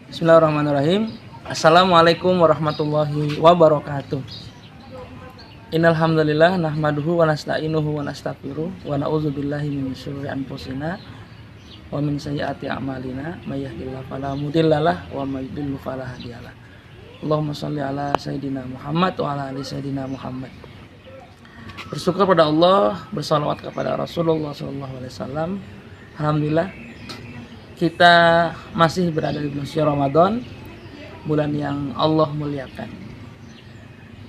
Bismillahirrahmanirrahim. Assalamualaikum warahmatullahi wabarakatuh. Innal hamdalillah nahmaduhu wa nasta'inuhu wa nastaghfiruh wa na'udzubillahi min syururi anfusina wa min sayyiati a'malina may yahdihillahu fala mudhillalah wa may yudhlil fala hadiyalah. Allahumma shalli ala sayidina Muhammad wa ala ali sayidina Muhammad. Bersyukur pada Allah, bersalawat kepada Rasulullah sallallahu alaihi wasallam. Alhamdulillah kita masih berada di bulan suci Ramadan, bulan yang Allah muliakan.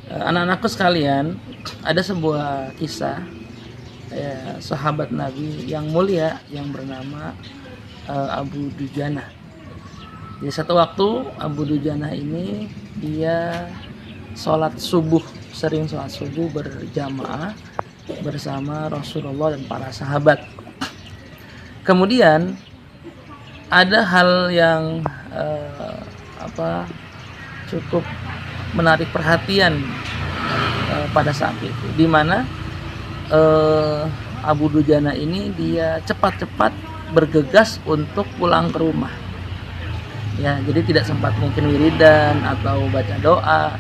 Anak-anakku sekalian, ada sebuah kisah sahabat Nabi yang mulia yang bernama Abu Dujana. Di satu waktu Abu Dujana ini dia sering sholat subuh berjamaah bersama Rasulullah dan para sahabat. Kemudian ada hal yang cukup menarik perhatian pada saat itu, di mana Abu Dujana ini dia cepat-cepat bergegas untuk pulang ke rumah. Ya, jadi tidak sempat mungkin wiridan atau baca doa.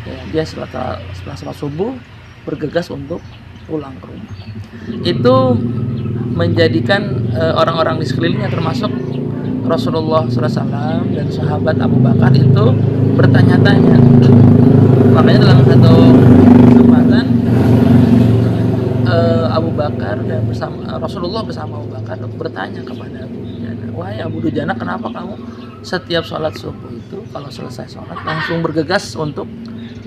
Ya, dia setelah sholat subuh bergegas untuk pulang ke rumah. Itu menjadikan orang-orang di sekelilingnya termasuk Rasulullah SAW dan sahabat Abu Bakar itu bertanya-tanya. Makanya dalam satu kesempatan Abu Bakar dan Rasulullah bersama Abu Bakar bertanya kepada Abu Dujana, wahai Abu Dujana, kenapa kamu setiap sholat subuh itu kalau selesai sholat langsung bergegas untuk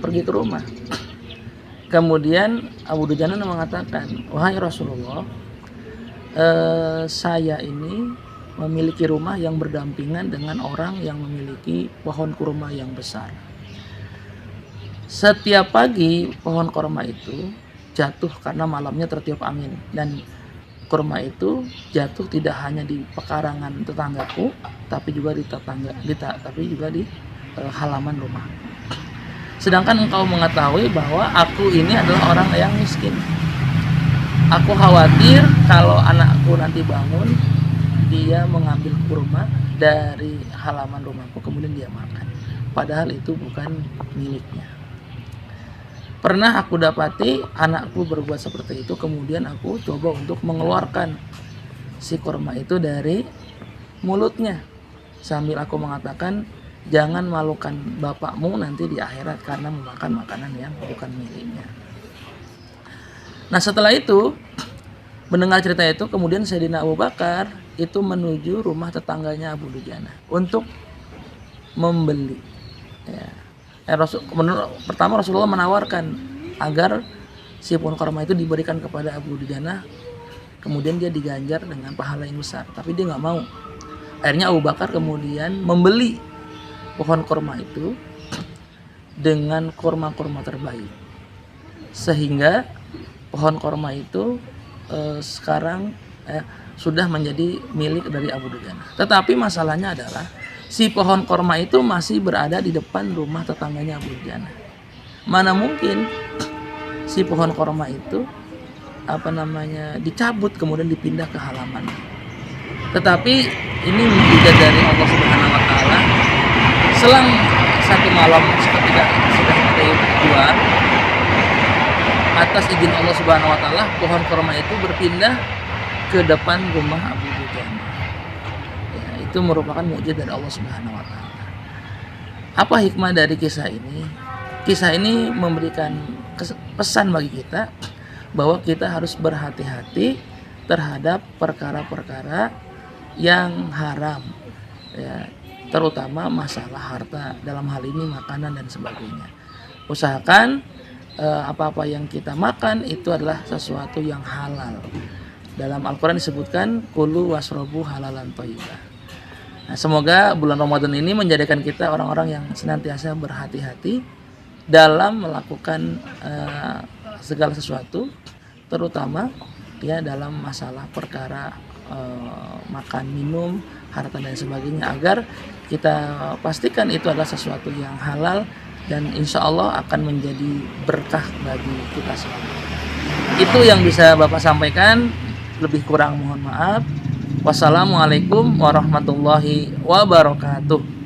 pergi ke rumah? Kemudian Abu Dujana mengatakan, wahai Rasulullah, saya ini memiliki rumah yang berdampingan dengan orang yang memiliki pohon kurma yang besar. Setiap pagi pohon kurma itu jatuh karena malamnya tertiup angin, dan kurma itu jatuh tidak hanya di pekarangan tetanggaku, tapi juga di halaman rumah. Sedangkan engkau mengetahui bahwa aku ini adalah orang yang miskin. Aku khawatir kalau anakku nanti bangun, dia mengambil kurma dari halaman rumahku, kemudian dia makan. Padahal itu bukan miliknya. Pernah aku dapati anakku berbuat seperti itu, kemudian aku coba untuk mengeluarkan si kurma itu dari mulutnya. Sambil aku mengatakan, jangan malukan bapakmu nanti di akhirat karena memakan makanan yang bukan miliknya. Nah, setelah itu mendengar cerita itu, kemudian Sayyidina Abu Bakar itu menuju rumah tetangganya Abu Dujana untuk membeli. Pertama Rasulullah menawarkan agar si pohon kurma itu diberikan kepada Abu Dujana, kemudian dia diganjar dengan pahala yang besar, tapi dia nggak mau. Akhirnya Abu Bakar kemudian membeli pohon kurma itu dengan kurma-kurma terbaik, sehingga pohon kurma itu sekarang sudah menjadi milik dari Abu Dujana. Tetapi masalahnya adalah si pohon kurma itu masih berada di depan rumah tetangganya Abu Dujana. Mana mungkin si pohon kurma itu dicabut kemudian dipindah ke halaman. Tetapi ini mujizat dari Allah Subhanahu wa taala. Selang satu malam seketika sudah dijual, atas izin Allah Subhanahu wa taala, pohon kurma itu berpindah ke depan rumah Abu Dujana. Ya, itu merupakan mukjizat dari Allah Subhanahu wa taala. Apa hikmah dari kisah ini? Kisah ini memberikan pesan bagi kita bahwa kita harus berhati-hati terhadap perkara-perkara yang haram. Ya, terutama masalah harta, dalam hal ini makanan dan sebagainya. Usahakan apa-apa yang kita makan itu adalah sesuatu yang halal. Dalam Al-Quran disebutkan kulu wasrobu halalan thayyibah. Nah, semoga bulan Ramadan ini menjadikan kita orang-orang yang senantiasa berhati-hati dalam melakukan segala sesuatu, terutama ya dalam masalah perkara makan, minum, harta dan sebagainya, agar kita pastikan itu adalah sesuatu yang halal dan insya Allah akan menjadi berkah bagi kita semua. Itu yang bisa Bapak sampaikan, lebih kurang mohon maaf. Wassalamualaikum warahmatullahi wabarakatuh.